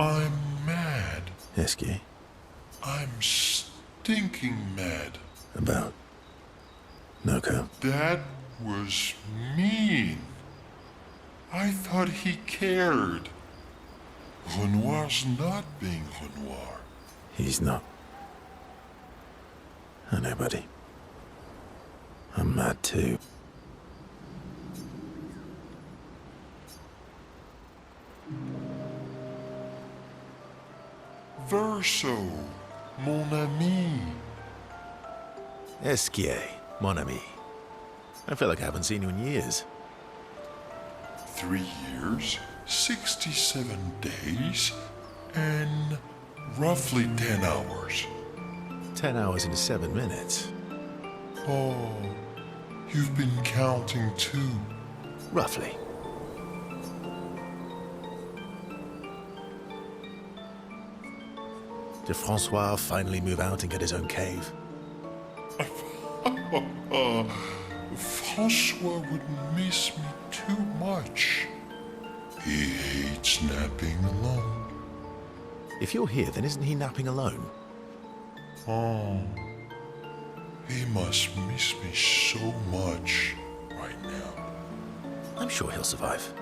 I'm mad. Esky. I'm stinking mad. About Noko. That was mean. I thought he cared. Renoir's not being Renoir. He's not. I know, buddy. I'm mad too. Verso, mon ami. Esquier, mon ami. I feel like I haven't seen you in years. 3 years, 67 days, and roughly 10 hours. 10 hours and 7 minutes. Oh, you've been counting too. Roughly. Did Francois finally move out and get his own cave? Francois would miss me too much. He hates napping alone. If you're here, then isn't he napping alone? Oh, he must miss me so much right now. I'm sure he'll survive.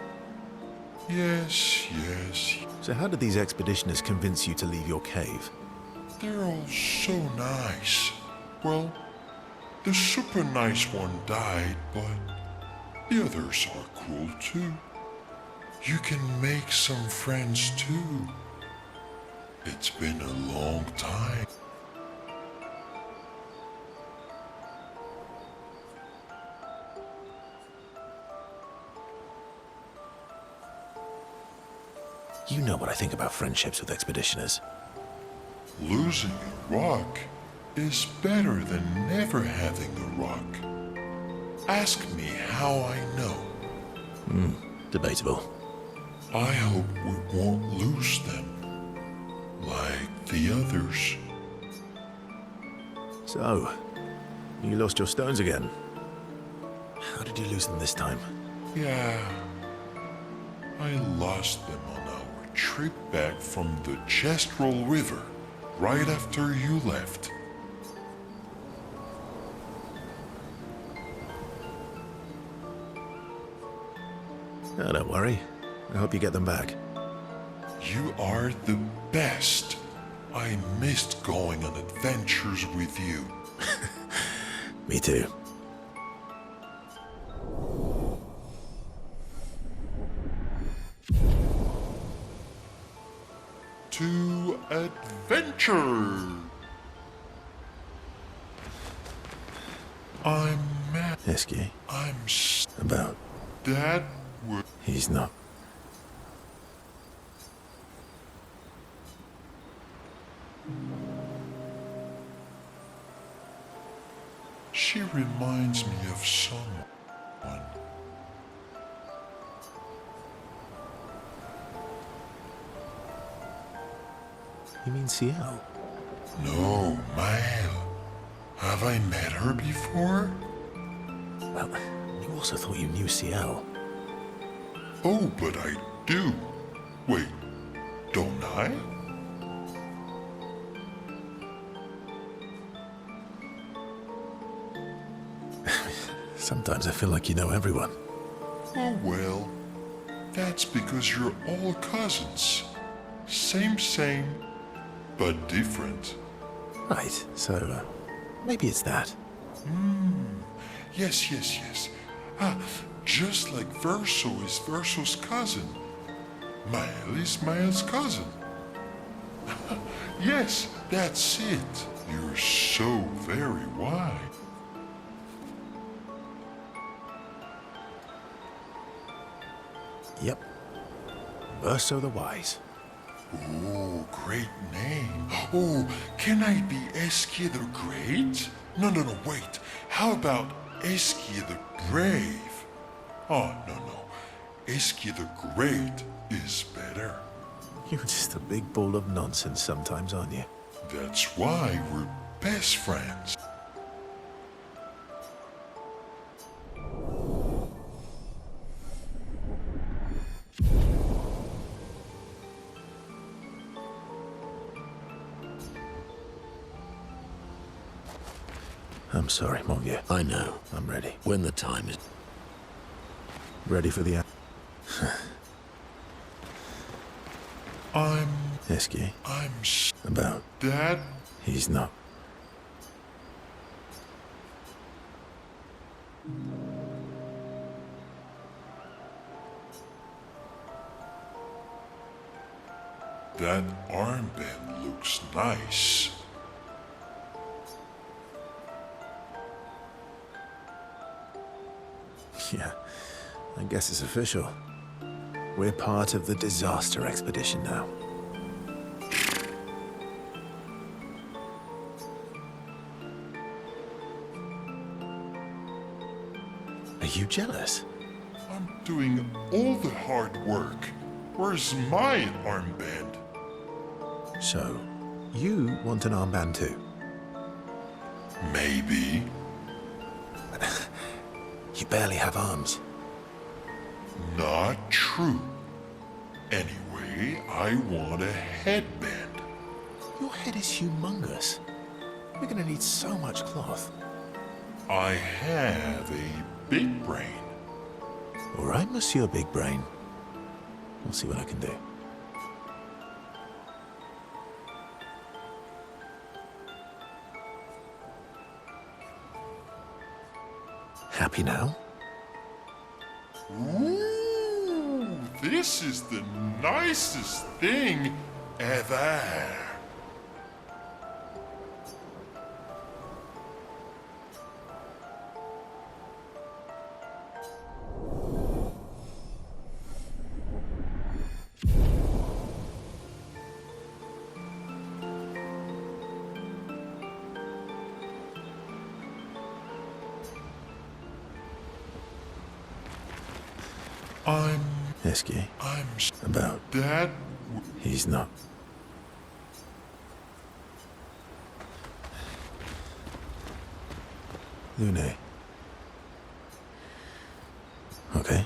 Yes. So how did these expeditioners convince you to leave your cave? They're all so nice. Well, the super nice one died, but the others are cool too. You can make some friends too. It's been a long time. You know what I think about friendships with expeditioners. Losing a rock is better than never having a rock. Ask me how I know. Debatable. I hope we won't lose them, like the others. So, you lost your stones again. How did you lose them this time? Yeah, I lost them on our trip back from the Chestrel River, right after you left. Oh, don't worry. I hope you get them back. You are the best. I missed going on adventures with you. Me too. To adventure! I'm mad. Esky. About. That was... He's not. She reminds me of someone. You mean CL? No, Mael. Have I met her before? Well, you also thought you knew CL. Oh, but I do. Wait, don't I? Sometimes I feel like you know everyone. Oh well, that's because you're all cousins. Same, but different. Right, so maybe it's that. Yes. Just like Verso is Verso's cousin. Mael is Mael's cousin. Yes, that's it. You're so very wise. Yep. Verso the Wise. Oh, great name. Oh, can I be Eskia the Great? No, wait. How about Eskia the Brave? Oh, no. Eskia the Great is better. You're just a big ball of nonsense sometimes, aren't you? That's why we're best friends. I'm sorry, mon vieux. I know. I'm ready. When the time is... Ready for the... I'm Esky. About. Dad. He's not. That armband looks nice. Yeah, I guess it's official. We're part of the disaster expedition now. Are you jealous? I'm doing all the hard work. Where's my armband? So, you want an armband too? Maybe. You barely have arms. Not true. Anyway, I want a headband. Your head is humongous. We're gonna need so much cloth. I have a big brain. All right, Monsieur Big Brain. We'll see what I can do. Happy now? Ooh, this is the nicest thing ever. Esky. I'm About. Dad. He's not. Lune. Okay.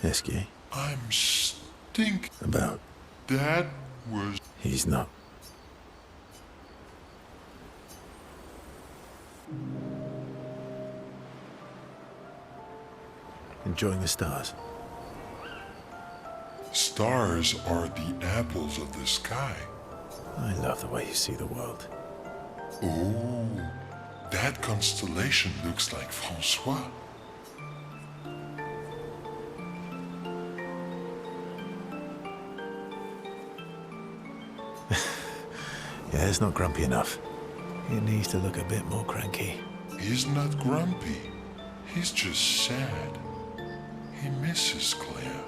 Esky. I'm stink. About. Dad was. He's not. Enjoying the stars. Stars are the apples of the sky. I love the way you see the world. Oh, that constellation looks like Francois. Yeah, it's not grumpy enough. It needs to look a bit more cranky. He's not grumpy. He's just sad. He misses Clair.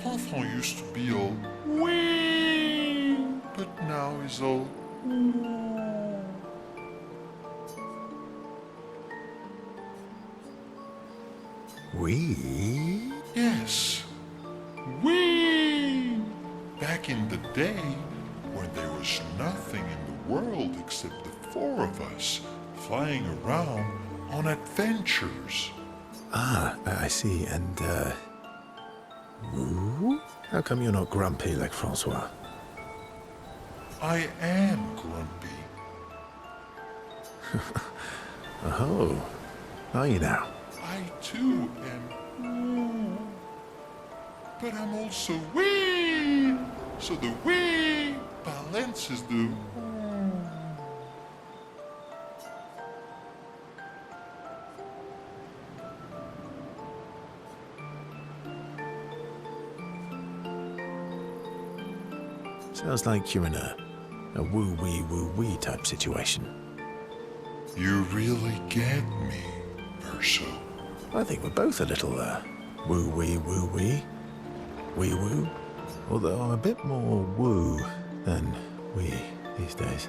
Enfant used to be all wee, but now he's all ooh. We? Yes, wee. Back in the day, when there was nothing in the world except the four of us flying around on adventures. Ah, I see. And, woo? How come you're not grumpy like Francois? I am grumpy. Oh, are you now? I too am ooh. But I'm also wee. So the wee balances the ooh. Sounds like you're in a woo-wee type situation. You really get me, Verso. I think we're both a little, woo-wee. Wee-woo. Although I'm a bit more woo than wee these days.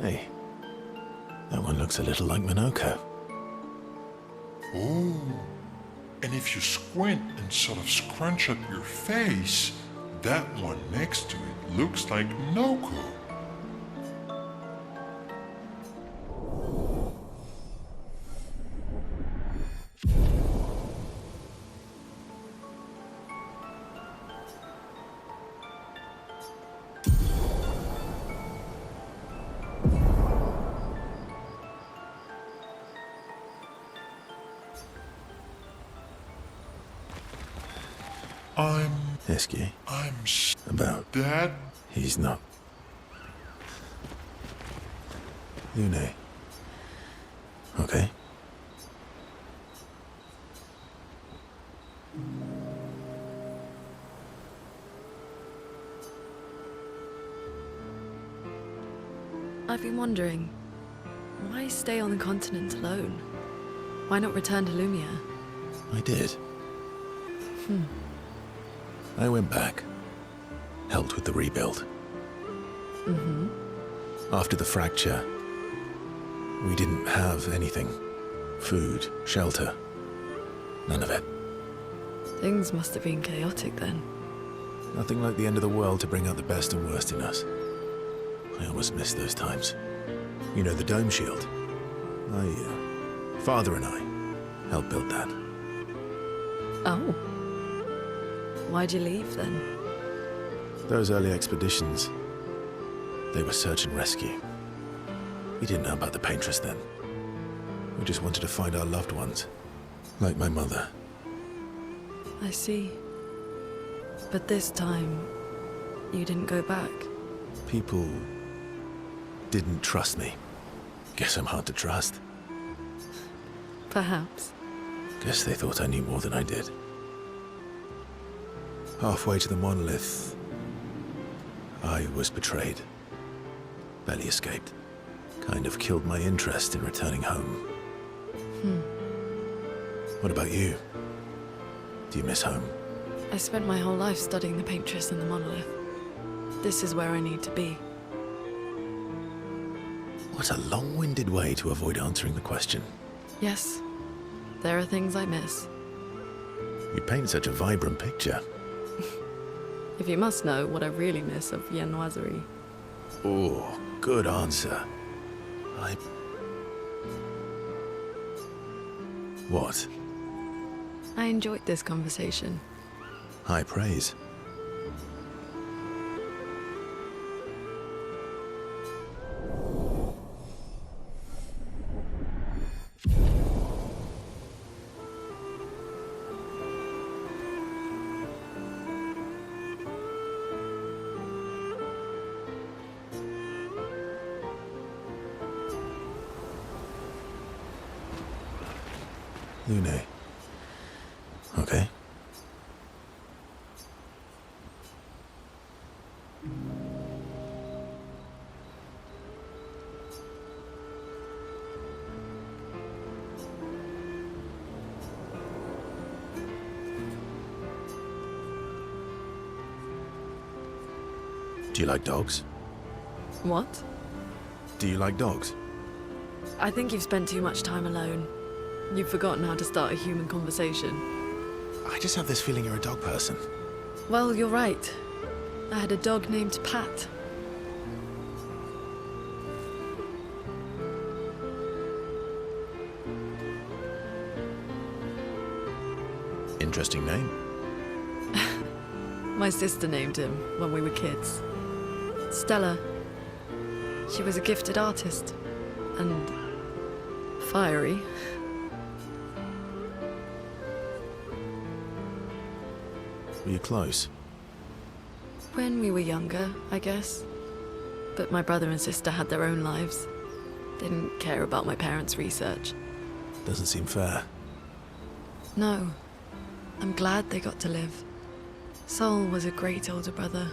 Hey, that one looks a little like Minoko. Oh, and if you squint and sort of scrunch up your face, that one next to it looks like Noko. I'm Esky. s- About. Dad? He's not. Lune. Okay. I've been wondering, why stay on the continent alone? Why not return to Lumia? I did. I went back. Helped with the rebuild. After the fracture, we didn't have anything. Food, shelter. None of it. Things must have been chaotic then. Nothing like the end of the world to bring out the best and worst in us. I almost miss those times. You know, the dome shield. Father and I helped build that. Oh. Why'd you leave then? Those early expeditions, they were search and rescue. We didn't know about the paintress then. We just wanted to find our loved ones, like my mother. I see. But this time, you didn't go back. People didn't trust me. Guess I'm hard to trust. Perhaps. Guess they thought I knew more than I did. Halfway to the monolith, I was betrayed. Barely escaped. Kind of killed my interest in returning home. What about you? Do you miss home? I spent my whole life studying the paintress and the monolith. This is where I need to be. What a long-winded way to avoid answering the question. Yes, there are things I miss. You paint such a vibrant picture. If you must know what I really miss of viennoiserie. Oh, good answer. What? I enjoyed this conversation. High praise. Lune. Okay. Do you like dogs? What? Do you like dogs? I think you've spent too much time alone. You've forgotten how to start a human conversation. I just have this feeling you're a dog person. Well, you're right. I had a dog named Pat. Interesting name. My sister named him when we were kids. Stella. She was a gifted artist. And fiery. Were you close? When we were younger, I guess. But my brother and sister had their own lives. They didn't care about my parents' research. Doesn't seem fair. No. I'm glad they got to live. Sol was a great older brother.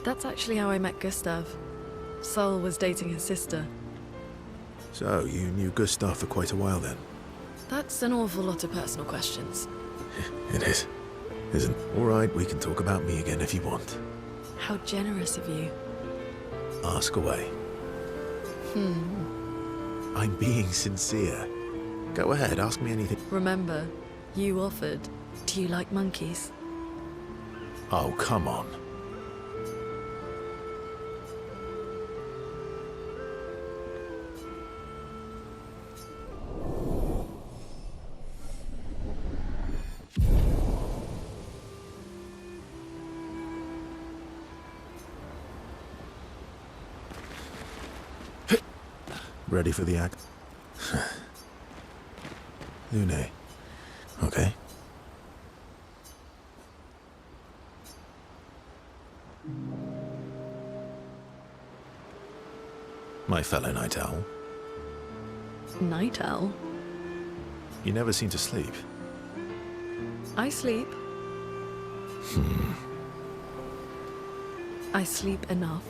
That's actually how I met Gustav. Sol was dating his sister. So, you knew Gustav for quite a while then? That's an awful lot of personal questions. It is. Isn't? Alright, we can talk about me again if you want. How generous of you. Ask away. I'm being sincere. Go ahead, ask me anything. Remember, you offered. Do you like monkeys? Oh, come on. Ready for the act? Lune. Okay. my fellow night owl. Night owl? You never seem to sleep. I sleep. I sleep enough.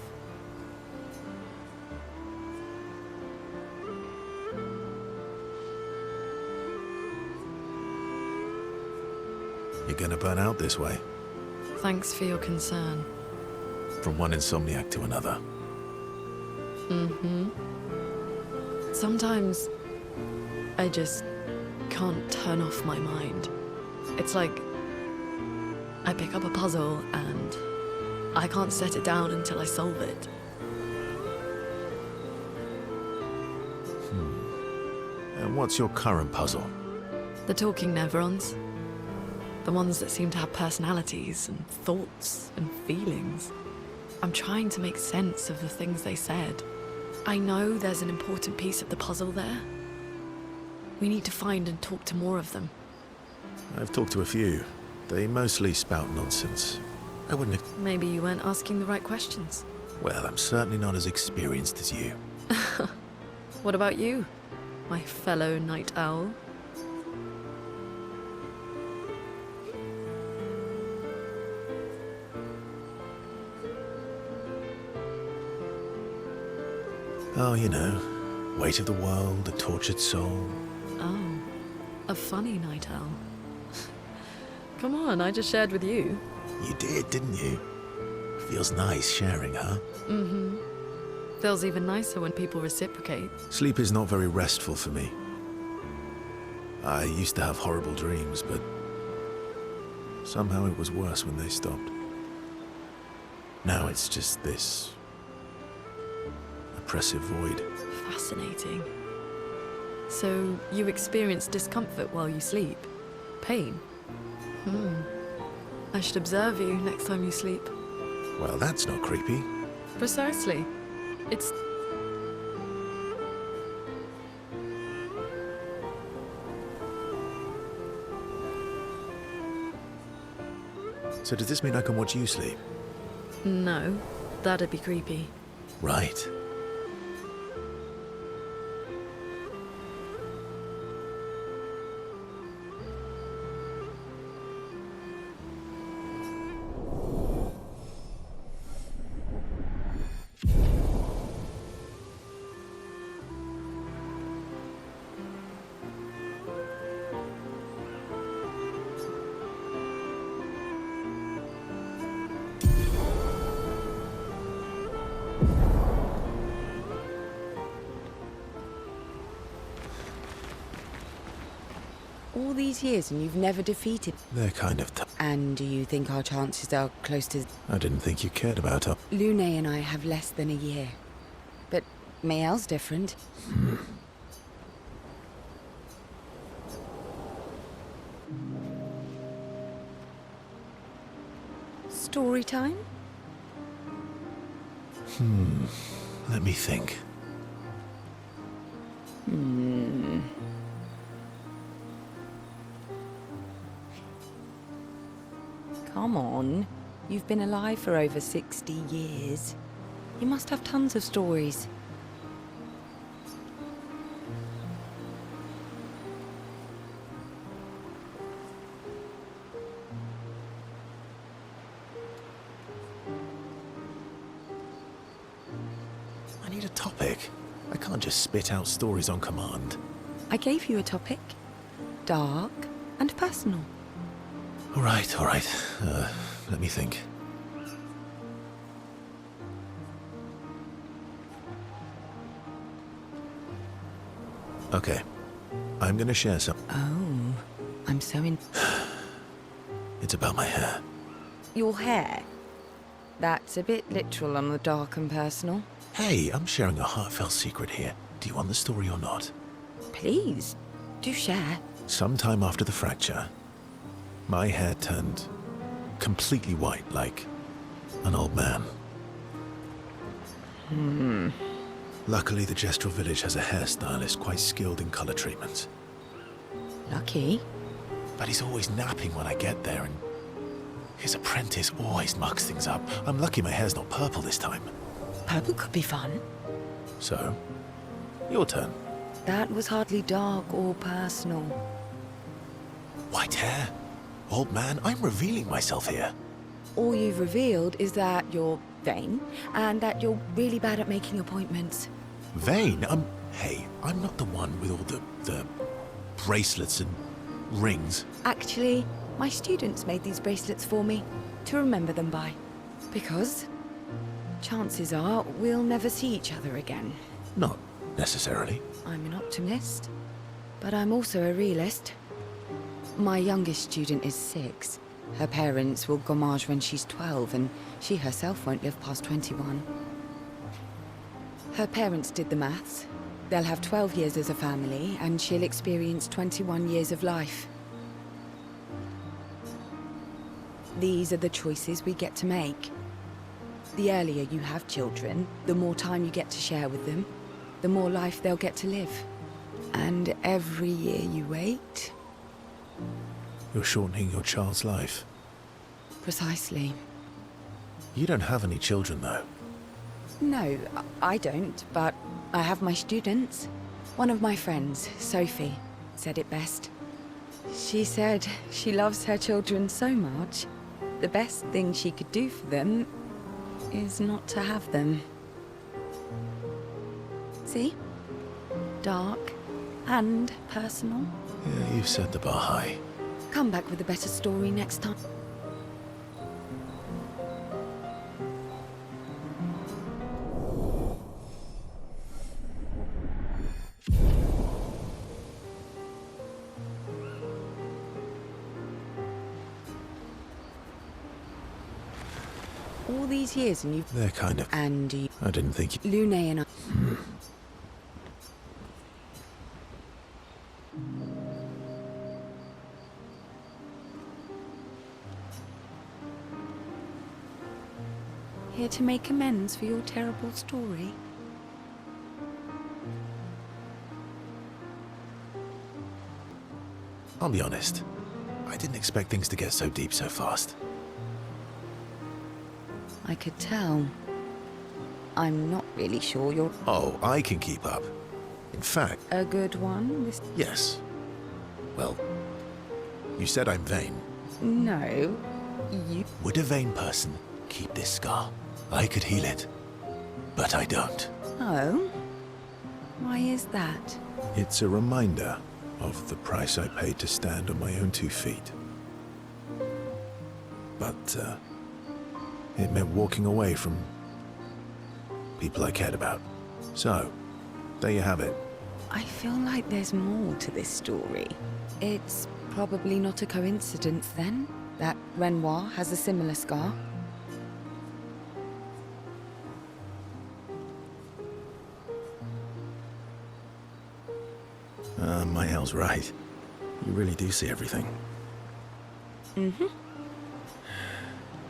You're gonna burn out this way, Thanks for your concern. from one insomniac to another. Sometimes I just can't turn off my mind. It's like I pick up a puzzle and I can't set it down until I solve it. And what's your current puzzle? The talking neurons. The ones that seem to have personalities and thoughts and feelings. I'm trying to make sense of the things they said. I know there's an important piece of the puzzle there. We need to find and talk to more of them. I've talked to a few. They mostly spout nonsense. I wouldn't... Maybe you weren't asking the right questions. Well, I'm certainly not as experienced as you. What about you, my fellow night owl? Oh, you know, weight of the world, a tortured soul. Oh, a funny night owl. Come on, I just shared with you. You did, didn't you? Feels nice sharing, huh? Feels even nicer when people reciprocate. Sleep is not very restful for me. I used to have horrible dreams, but somehow it was worse when they stopped. Now it's just this oppressive void. Fascinating. So, you experience discomfort while you sleep? Pain? I should observe you next time you sleep. Well, that's not creepy. Precisely. It's... So does this mean I can watch you sleep? No, that'd be creepy. Right. All these years and you've never defeated. They're kind of And do you think our chances are close to... I didn't think you cared about her. Lune and I have less than a year. But Mayel's different. Story time? Let me think. Come on. You've been alive for over 60 years. You must have tons of stories. I need a topic. I can't just spit out stories on command. I gave you a topic. Dark and personal. All right, all right. Let me think. Okay. I'm gonna share some. Oh, I'm so in... It's about my hair. Your hair? That's a bit literal on the dark and personal. Hey, I'm sharing a heartfelt secret here. Do you want the story or not? Please, do share. Sometime after the fracture, my hair turned completely white, like an old man. Luckily, the Gestural village has a hairstylist quite skilled in color treatments. Lucky. But he's always napping when I get there, and his apprentice always mucks things up. I'm lucky my hair's not purple this time. Purple could be fun. So, your turn. That was hardly dark or personal. White hair? Old man, I'm revealing myself here. All you've revealed is that you're vain and that you're really bad at making appointments. Vain? Hey, I'm not the one with all the bracelets and rings. Actually, my students made these bracelets for me to remember them by. Because chances are we'll never see each other again. Not necessarily. I'm an optimist, but I'm also a realist. My youngest student is 6. Her parents will gommage when she's 12, and she herself won't live past 21. Her parents did the maths. They'll have 12 years as a family, and she'll experience 21 years of life. These are the choices we get to make. The earlier you have children, the more time you get to share with them, the more life they'll get to live. And every year you wait... You're shortening your child's life. Precisely. You don't have any children, though. No, I don't, but I have my students. One of my friends, Sophie, said it best. She said she loves her children so much, the best thing she could do for them is not to have them. See? Dark and personal. Yeah, you've set the bar high. Come back with a better story next time. All these years and you've... They're kind of... And you... I didn't think you... Lune and I... Here to make amends for your terrible story. I'll be honest. I didn't expect things to get so deep so fast. I could tell. I'm not really sure you're Oh, I can keep up. In fact, a good one. yes. Well, you said I'm vain. No, you... Would a vain person keep this scar? I could heal it, but I don't. Oh? Why is that? It's a reminder of the price I paid to stand on my own 2 feet. But, it meant walking away from people I cared about. So, there you have it. I feel like there's more to this story. It's probably not a coincidence, then, that Renoir has a similar scar. Mahel's right. You really do see everything. Mm-hmm.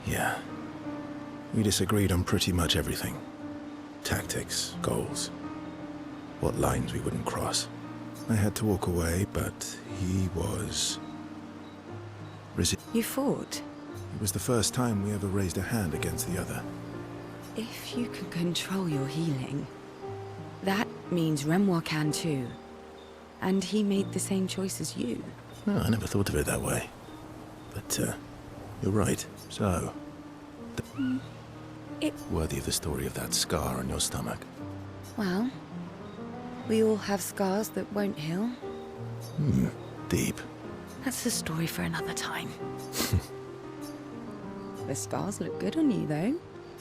Yeah. We disagreed on pretty much everything. Tactics, goals, what lines we wouldn't cross. I had to walk away, but he was... You fought? It was the first time we ever raised a hand against the other. If you can control your healing, that means Renoir can too. And he made the same choice as you. No, I never thought of it that way. But, you're right. So... Worthy of the story of that scar on your stomach. Well, we all have scars that won't heal. Deep. That's a story for another time. The scars look good on you, though.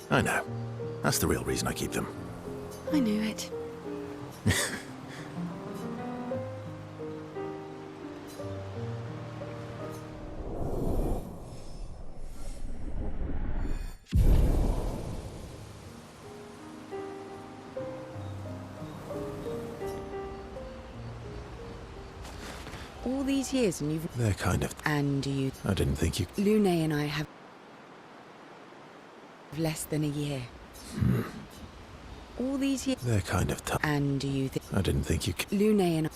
I know. That's the real reason I keep them. I knew it. All these years and you've... They're kind of... And you... I didn't think you... Lune and I have... less than a year. All these years... They're kind of tough. And you... I didn't think you... Lune and I...